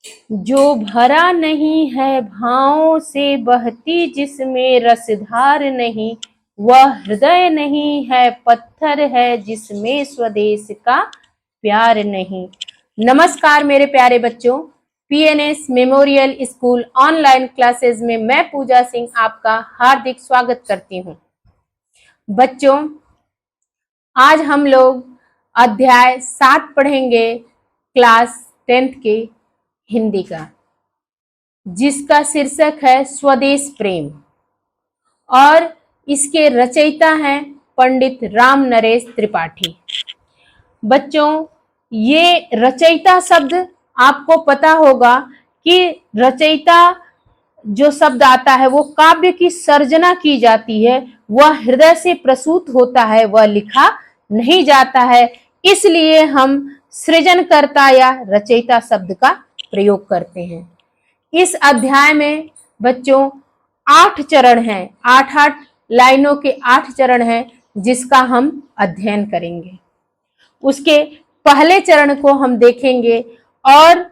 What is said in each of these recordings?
जो भरा नहीं है भावों से बहती जिसमें रसधार नहीं, वह हृदय नहीं है पत्थर है जिसमें स्वदेश का प्यार नहीं। नमस्कार मेरे प्यारे बच्चों, PNS memorial school online classes में मैं पूजा सिंह आपका हार्दिक स्वागत करती हूँ। बच्चों, आज हम लोग अध्याय 7 पढ़ेंगे क्लास 10th के हिंदी का, जिसका शीर्षक है स्वदेश प्रेम और इसके रचयिता हैं पंडित राम नरेश त्रिपाठी। बच्चों, ये रचयिता शब्द आपको पता होगा कि रचयिता जो शब्द आता है वो काव्य की सर्जना की जाती है, वह हृदय से प्रसूत होता है, वह लिखा नहीं जाता है। इसलिए हम सृजनकर्ता या रचयिता शब्द का प्रयोग करते हैं। इस अध्याय में बच्चों 8 चरण हैं, 8 लाइनों के 8 चरण हैं जिसका हम अध्ययन करेंगे। उसके पहले चरण को हम देखेंगे और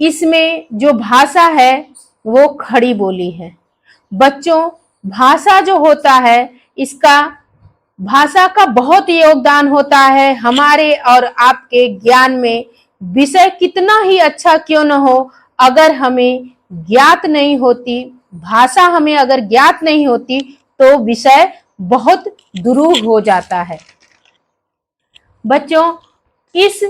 इसमें जो भाषा है वो खड़ी बोली है। बच्चों, भाषा जो होता है, इसका भाषा का बहुत योगदान होता है हमारे और आपके ज्ञान में। विषय कितना ही अच्छा क्यों न हो, अगर हमें ज्ञात नहीं होती, भाषा हमें अगर ज्ञात नहीं होती तो विषय बहुत दुरूह हो जाता है। बच्चों, इस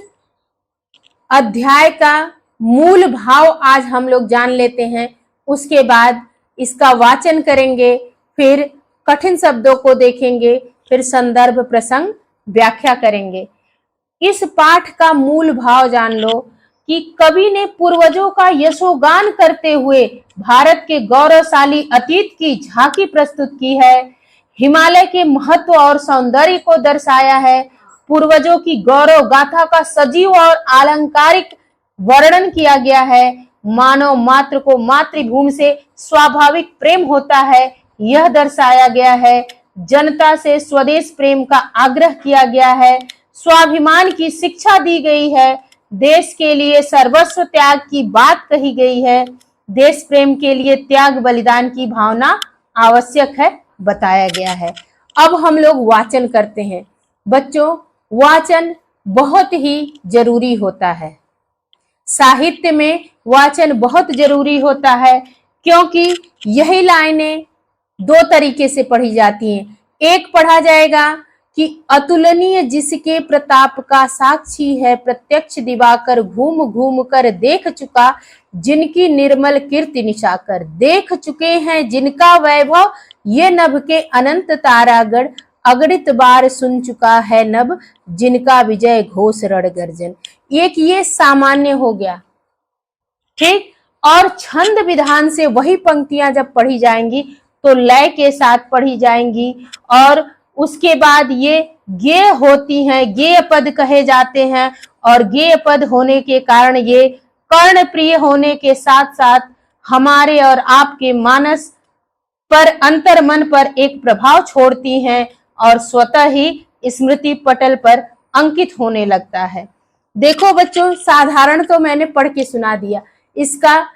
अध्याय का मूल भाव आज हम लोग जान लेते हैं, उसके बाद इसका वाचन करेंगे, फिर कठिन शब्दों को देखेंगे, फिर संदर्भ प्रसंग व्याख्या करेंगे। इस पाठ का मूल भाव जान लो कि कवि ने पूर्वजों का यशोगान करते हुए भारत के गौरवशाली अतीत की झांकी प्रस्तुत की है, हिमालय के महत्व और सौंदर्य को दर्शाया है, पूर्वजों की गौरव गाथा का सजीव और अलंकारिक वर्णन किया गया है, मानव मात्र को मातृभूमि से स्वाभाविक प्रेम होता है यह दर्शाया गया है, जनता से स्वदेश प्रेम का आग्रह किया गया है, स्वाभिमान की शिक्षा दी गई है, देश के लिए सर्वस्व त्याग की बात कही गई है, देश प्रेम के लिए त्याग बलिदान की भावना आवश्यक है बताया गया है। अब हम लोग वाचन करते हैं। बच्चों, वाचन बहुत ही जरूरी होता है। साहित्य में वाचन बहुत जरूरी होता है, क्योंकि यही लाइनें 2 तरीके से पढ़ी जाती हैं। एक पढ़ा जाएगा कि अतुलनीय जिसके प्रताप का साक्षी है प्रत्यक्ष दिवाकर, घूम घूम कर देख चुका जिनकी निर्मल कीर्ति निशाकर, देख चुके हैं जिनका वैभव ये नभ के अनंत तारागढ़, अगणित बार सुन चुका है नभ जिनका विजय घोष रण गर्जन। एक ये सामान्य हो गया, ठीक। और छंद विधान से वही पंक्तियां जब पढ़ी जाएंगी तो लय के साथ पढ़ी जाएंगी, और उसके बाद ये गेय होती हैं, गेय पद कहे जाते हैं, और गेय पद होने के कारण ये कर्ण प्रिय होने के साथ साथ हमारे और आपके मानस पर, अंतर मन पर एक प्रभाव छोड़ती हैं और स्वतः ही स्मृति पटल पर अंकित होने लगता है। देखो बच्चों, साधारण तो मैंने पढ़ के सुना दिया, इसका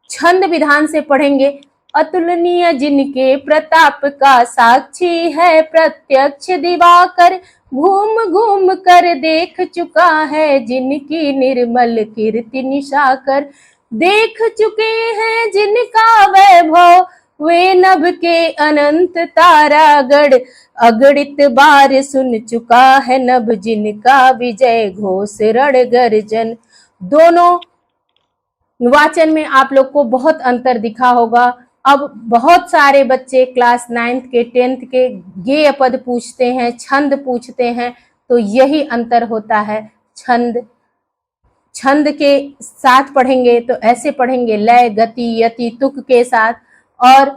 छंद विधान से पढ़ेंगे। अतुलनीय जिनके प्रताप का साक्षी है प्रत्यक्ष दिवाकर, घूम घूम कर देख चुका है जिनकी निर्मल कीर्ति निशाकर, देख चुके हैं जिनका वैभव वे नभ के अनंत तारागढ़, अगणित बार सुन चुका है नभ जिनका विजय घोष रण गर्जन। दोनों वाचन में आप लोग को बहुत अंतर दिखा होगा। अब बहुत सारे बच्चे क्लास 9th के 10th के गेय पद पूछते हैं, छंद पूछते हैं, तो यही अंतर होता है। छंद के साथ पढ़ेंगे तो ऐसे पढ़ेंगे लय, गति, यति, तुक के साथ, और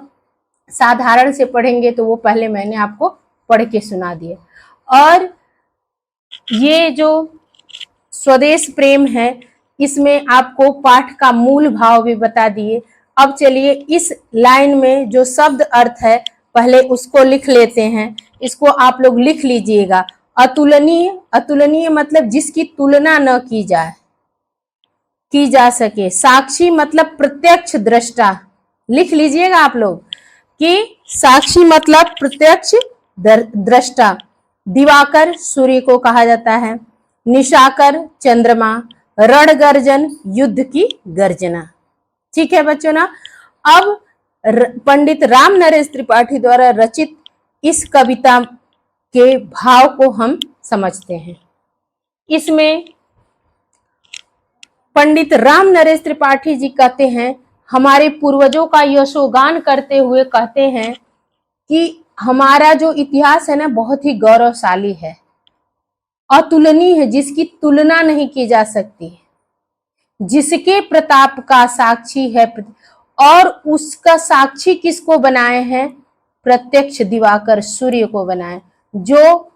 साधारण से पढ़ेंगे तो वो पहले मैंने आपको पढ़ के सुना दिए। और ये जो स्वदेश प्रेम है, इसमें आपको पाठ का मूल भाव भी बता दिए। अब चलिए इस लाइन में जो शब्द अर्थ है पहले उसको लिख लेते हैं। इसको आप लोग लिख लीजिएगा। अतुलनीय, अतुलनीय मतलब जिसकी तुलना न की जाए, की जा सके। साक्षी मतलब प्रत्यक्ष दृष्टा, लिख लीजिएगा आप लोग कि साक्षी मतलब प्रत्यक्ष दृष्टा। दिवाकर सूर्य को कहा जाता है, निशाकर चंद्रमा, रणगर्जन युद्ध की गर्जना। ठीक है बच्चों ना। अब पंडित राम नरेश त्रिपाठी द्वारा रचित इस कविता के भाव को हम समझते हैं। इसमें पंडित राम नरेश त्रिपाठी जी कहते हैं, हमारे पूर्वजों का यशोगान करते हुए कहते हैं कि हमारा जो इतिहास है ना बहुत ही गौरवशाली है, अतुलनीय है, जिसकी तुलना नहीं की जा सकती, जिसके प्रताप का साक्षी है। और उसका साक्षी किसको बनाए हैं? प्रत्यक्ष दिवाकर सूर्य को बनाए, जो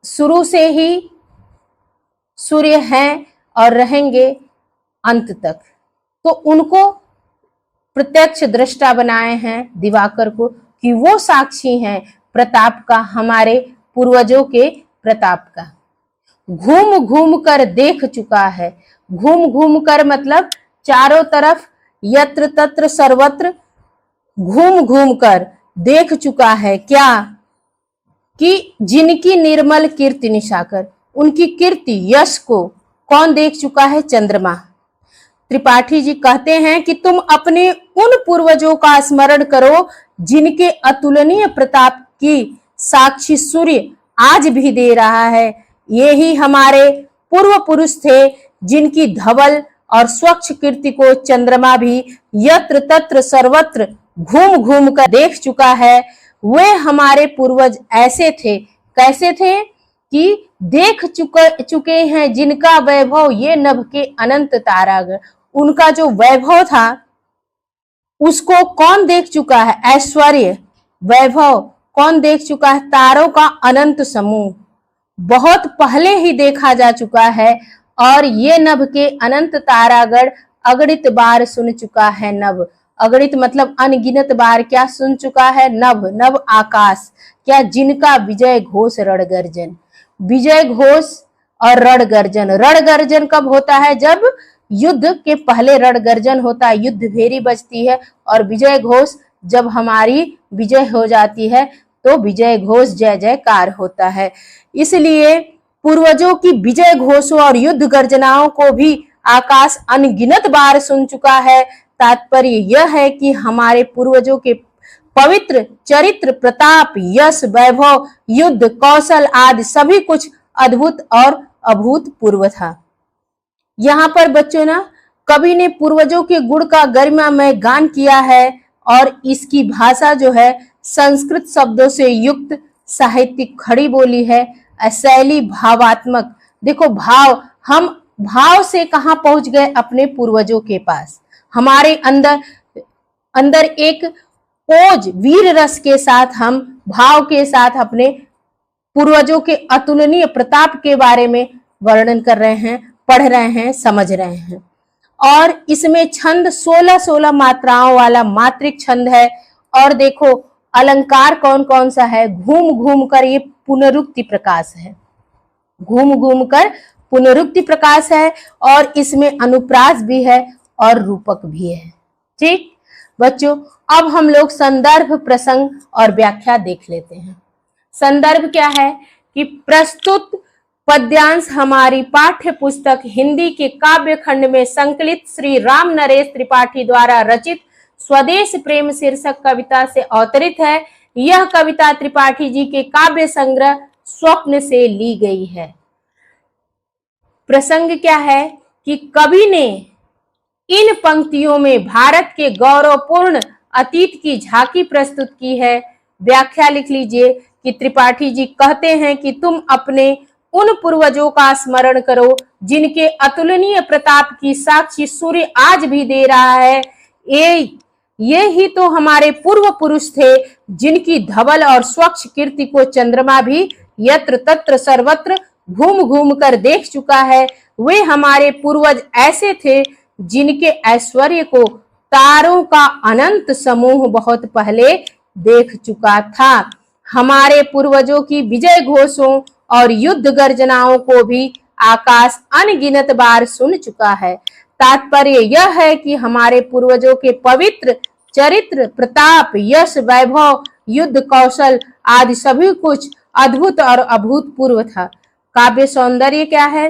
शुरू से ही सूर्य हैं और रहेंगे अंत तक। तो उनको प्रत्यक्ष दृष्टा बनाए हैं दिवाकर को, कि वो साक्षी हैं प्रताप का, हमारे पूर्वजों के प्रताप का। घूम घूम कर देख चुका है। घूम घूम कर मतलब चारों तरफ, यत्र तत्र सर्वत्र, घूम घूम कर देख चुका है क्या? कि जिनकी निर्मल कीर्ति निशाकर, उनकी कीर्ति यश को कौन देख चुका है? चंद्रमा। त्रिपाठी जी कहते हैं कि तुम अपने उन पूर्वजों का स्मरण करो जिनके अतुलनीय प्रताप की साक्षी सूर्य आज भी दे रहा है। ये ही हमारे पूर्व पुरुष थे जिनकी धवल और स्वच्छ कीर्ति को चंद्रमा भी यत्र तत्र सर्वत्र घूम घूम कर देख चुका है। वे हमारे पूर्वज ऐसे थे, कैसे थे? कि देख चुके हैं जिनका वैभव ये नभ के अनंत तारागण। उनका जो वैभव था उसको कौन देख चुका है? ऐश्वर्य वैभव कौन देख चुका है? तारों का अनंत समूह बहुत पहले ही देखा जा चुका है। और ये नभ के अनंत तारागण अगणित बार सुन चुका है। नभ, अगणित मतलब अनगिनत बार क्या सुन चुका है? नभ, नभ आकाश क्या, जिनका विजय घोष रणगर्जन। विजय घोष और रणगर्जन। रणगर्जन कब होता है? जब युद्ध के पहले रणगर्जन होता है, युद्ध भेरी बजती है। और विजय घोष जब हमारी विजय हो जाती है तो विजय घोष जय जयकार होता है। इसलिए पूर्वजों की विजय घोषों और युद्ध गर्जनाओं को भी आकाश अनगिनत बार सुन चुका है। तात्पर्य यह है कि हमारे पूर्वजों के पवित्र चरित्र, प्रताप, यश, वैभव, युद्ध कौशल आदि सभी कुछ अद्भुत और अभूतपूर्व था। यहाँ पर बच्चों ना कवि ने पूर्वजों के गुण का गरिमामय गान किया है। और इसकी भाषा जो है संस्कृत शब्दों से युक्त साहित्यिक खड़ी बोली है, शैली भावात्मक। देखो भाव, हम भाव से कहाँ पहुंच गए? अपने पूर्वजों के पास। हमारे अंदर एक ओज वीर रस के साथ, हम भाव के साथ अपने पूर्वजों के अतुलनीय प्रताप के बारे में वर्णन कर रहे हैं, पढ़ रहे हैं, समझ रहे हैं। और इसमें छंद 16 मात्राओं वाला मात्रिक छंद है। और देखो अलंकार कौन कौन सा है? घूम घूम कर, ये पुनरुक्ति प्रकाश है। घूम घूम कर पुनरुक्ति प्रकाश है। और इसमें अनुप्रास भी है और रूपक भी है। ठीक बच्चों, अब हम लोग संदर्भ, प्रसंग और व्याख्या देख लेते हैं। संदर्भ क्या है? कि प्रस्तुत पद्यांश हमारी पाठ्य पुस्तक हिंदी के काव्य खंड में संकलित श्री राम नरेश त्रिपाठी द्वारा रचित स्वदेश प्रेम शीर्षक कविता से अवतरित है। यह कविता त्रिपाठी जी के काव्य संग्रह स्वप्न से ली गई है। प्रसंग क्या है? कि कवि ने इन पंक्तियों में भारत के गौरवपूर्ण अतीत की झांकी प्रस्तुत की है। व्याख्या लिख लीजिए कि त्रिपाठी जी कहते हैं कि तुम अपने उन पूर्वजों का स्मरण करो जिनके अतुलनीय प्रताप की साक्षी सूर्य आज भी दे रहा है। ये ही तो हमारे पूर्व पुरुष थे जिनकी धवल और स्वच्छ कीर्ति को चंद्रमा भी यत्र तत्र सर्वत्र घूम घूम कर देख चुका है। वे हमारे पूर्वज ऐसे थे जिनके ऐश्वर्य को तारों का अनंत समूह बहुत पहले देख चुका था। हमारे पूर्वजों की विजय घोषों और युद्ध गर्जनाओं को भी आकाश अनगिनत बार सुन चुका है। तात्पर्य यह है कि हमारे पूर्वजों के पवित्र चरित्र, प्रताप, यश, वैभव, युद्ध कौशल आदि सभी कुछ अद्भुत और अभूतपूर्व था। काव्य सौंदर्य क्या है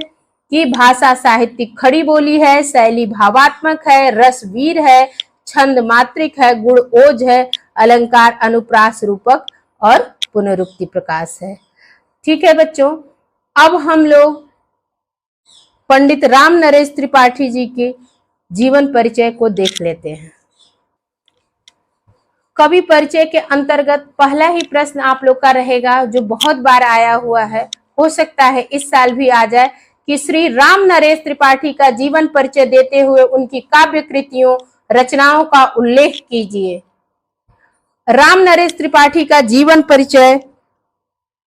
कि भाषा साहित्यिक खड़ी बोली है, शैली भावात्मक है, रस वीर है, छंद मात्रिक है, गुण ओज है, अलंकार अनुप्रास रूपक और पुनरुक्ति प्रकाश है। ठीक है बच्चों, अब हम लोग पंडित राम नरेश त्रिपाठी जी के जीवन परिचय को देख लेते हैं। कवि परिचय के अंतर्गत पहला ही प्रश्न आप लोग का रहेगा जो बहुत बार आया हुआ है, हो सकता है इस साल भी आ जाए, कि श्री राम नरेश त्रिपाठी का जीवन परिचय देते हुए उनकी काव्य कृतियों, रचनाओं का उल्लेख कीजिए। राम नरेश त्रिपाठी का जीवन परिचय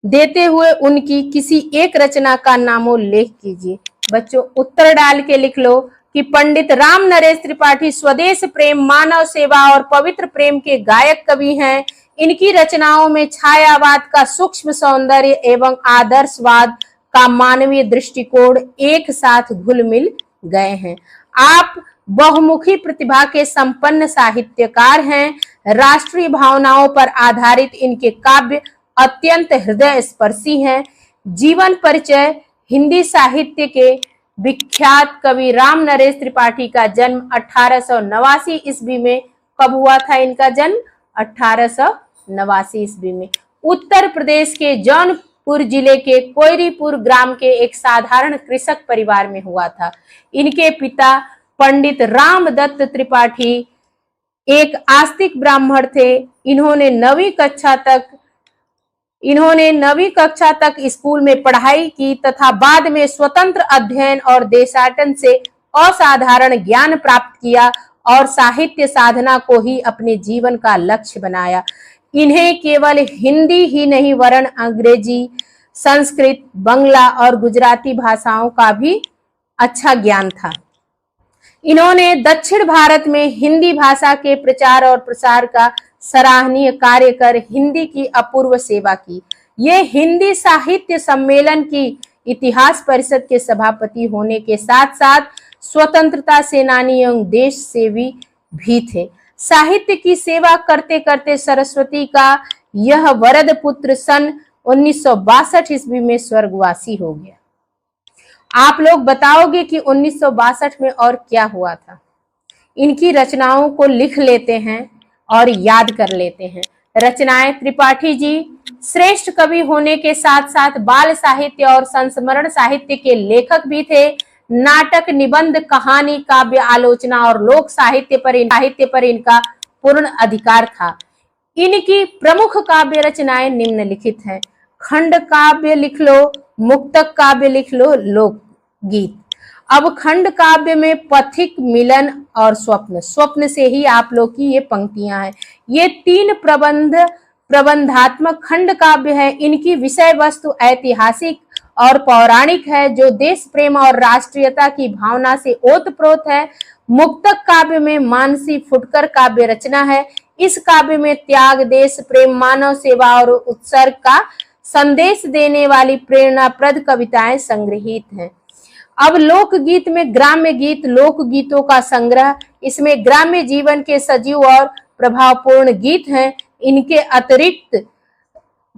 देते हुए उनकी किसी एक रचना का नामोल्लेख कीजिए। बच्चों उत्तर डाल के लिख लो कि पंडित राम नरेश त्रिपाठी स्वदेश प्रेम, मानव सेवा और पवित्र प्रेम के गायक कवि हैं। इनकी रचनाओं में छायावाद का सूक्ष्म सौंदर्य एवं आदर्शवाद का मानवीय दृष्टिकोण एक साथ घुल मिल गए हैं। आप बहुमुखी प्रतिभा के संपन्न साहित्यकार हैं। राष्ट्रीय भावनाओं पर आधारित इनके काव्य अत्यंत हृदय स्पर्शी हैं। जीवन परिचय। हिंदी साहित्य के विख्यात कवि राम नरेश त्रिपाठी का जन्म 1889 ईस्वी में कब हुआ था? इनका जन्म 1889 ईस्वी में उत्तर प्रदेश के जौनपुर जिले के कोयरीपुर ग्राम के एक साधारण कृषक परिवार में हुआ था। इनके पिता पंडित रामदत्त त्रिपाठी एक आस्तिक ब्राह्मण थे। इन्होंने नवीं कक्षा तक स्कूल में पढ़ाई की तथा बाद में स्वतंत्र अध्ययन और देशाटन से असाधारण ज्ञान प्राप्त किया और साहित्य साधना को ही अपने जीवन का लक्ष्य बनाया। इन्हें केवल हिंदी ही नहीं वरन अंग्रेजी, संस्कृत, बंगला और गुजराती भाषाओं का भी अच्छा ज्ञान था। इन्होंने दक्षिण भारत में हिंदी भाषा के प्रचार और प्रसार का सराहनीय कार्य कर हिंदी की अपूर्व सेवा की। ये हिंदी साहित्य सम्मेलन की इतिहास परिषद के सभापति होने के साथ साथ स्वतंत्रता सेनानी एवं देश सेवी भी थे। साहित्य की सेवा करते करते सरस्वती का यह वरद पुत्र सन 1962 ईस्वी में स्वर्गवासी हो गया। आप लोग बताओगे कि 1962 में और क्या हुआ था? इनकी रचनाओं को लिख लेते हैं और याद कर लेते हैं। रचनाएं। त्रिपाठी जी श्रेष्ठ कवि होने के साथ साथ बाल साहित्य और संस्मरण साहित्य के लेखक भी थे। नाटक, निबंध, कहानी, काव्य आलोचना और लोक साहित्य पर इनका पूर्ण अधिकार था। इनकी प्रमुख काव्य रचनाएं निम्नलिखित हैं। खंड काव्य लिख लो, मुक्तक काव्य लिख लो, लोकगीत। अब खंड काव्य में पथिक, मिलन और स्वप्न से ही आप लोग की ये पंक्तियां हैं। ये 3 प्रबंधात्मक खंड काव्य है। इनकी विषय वस्तु ऐतिहासिक और पौराणिक है जो देश प्रेम और राष्ट्रीयता की भावना से ओतप्रोत है। मुक्तक काव्य में मानसी फुटकर काव्य रचना है। इस काव्य में त्याग, देश प्रेम, मानव सेवा और उत्सर्ग का संदेश देने वाली प्रेरणाप्रद कविताएं संग्रहित हैं। अब लोकगीत में ग्राम्य गीत, लोकगीतों का संग्रह। इसमें ग्राम्य जीवन के सजीव और प्रभावपूर्ण गीत हैं। इनके अतिरिक्त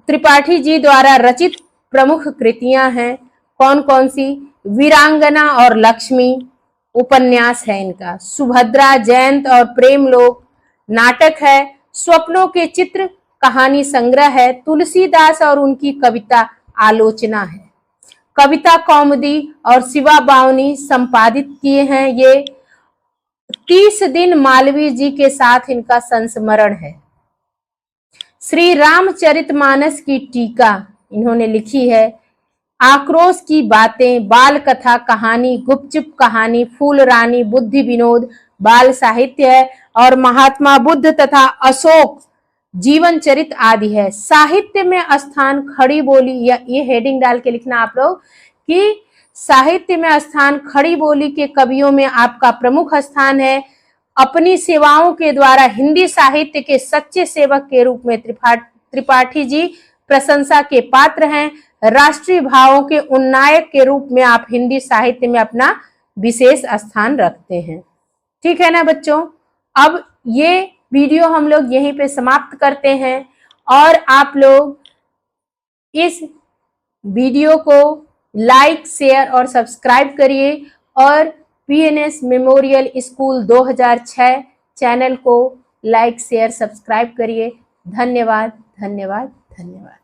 त्रिपाठी जी द्वारा रचित प्रमुख कृतियां हैं। कौन कौन सी? वीरांगना और लक्ष्मी उपन्यास है इनका। सुभद्रा, जयंत और प्रेमलोक नाटक है। स्वप्नों के चित्र कहानी संग्रह है। तुलसीदास और उनकी कविता आलोचना है। कविता कौमुदी और शिवा बावनी संपादित किए हैं। ये 30 दिन मालवीय जी के साथ इनका संस्मरण है। श्री रामचरितमानस की टीका इन्होंने लिखी है। आक्रोश की बातें, बाल कथा कहानी, गुपचुप कहानी, फूल रानी, बुद्धि विनोद बाल साहित्य है और महात्मा बुद्ध तथा अशोक जीवन चरित आदि है। साहित्य में स्थान खड़ी बोली, या ये हेडिंग डाल के लिखना आप लोग कि साहित्य में स्थान खड़ी बोली के कवियों में आपका प्रमुख स्थान है। अपनी सेवाओं के द्वारा हिंदी साहित्य के सच्चे सेवक के रूप में त्रिपाठी जी प्रशंसा के पात्र हैं। राष्ट्रीय भावों के उन्नायक के रूप में आप हिंदी साहित्य में अपना विशेष स्थान रखते हैं। ठीक है ना बच्चों। अब ये वीडियो हम लोग यहीं पे समाप्त करते हैं और आप लोग इस वीडियो को लाइक, शेयर और सब्सक्राइब करिए और पीएनएस मेमोरियल स्कूल 2006 चैनल को लाइक, शेयर, सब्सक्राइब करिए। धन्यवाद, धन्यवाद, धन्यवाद।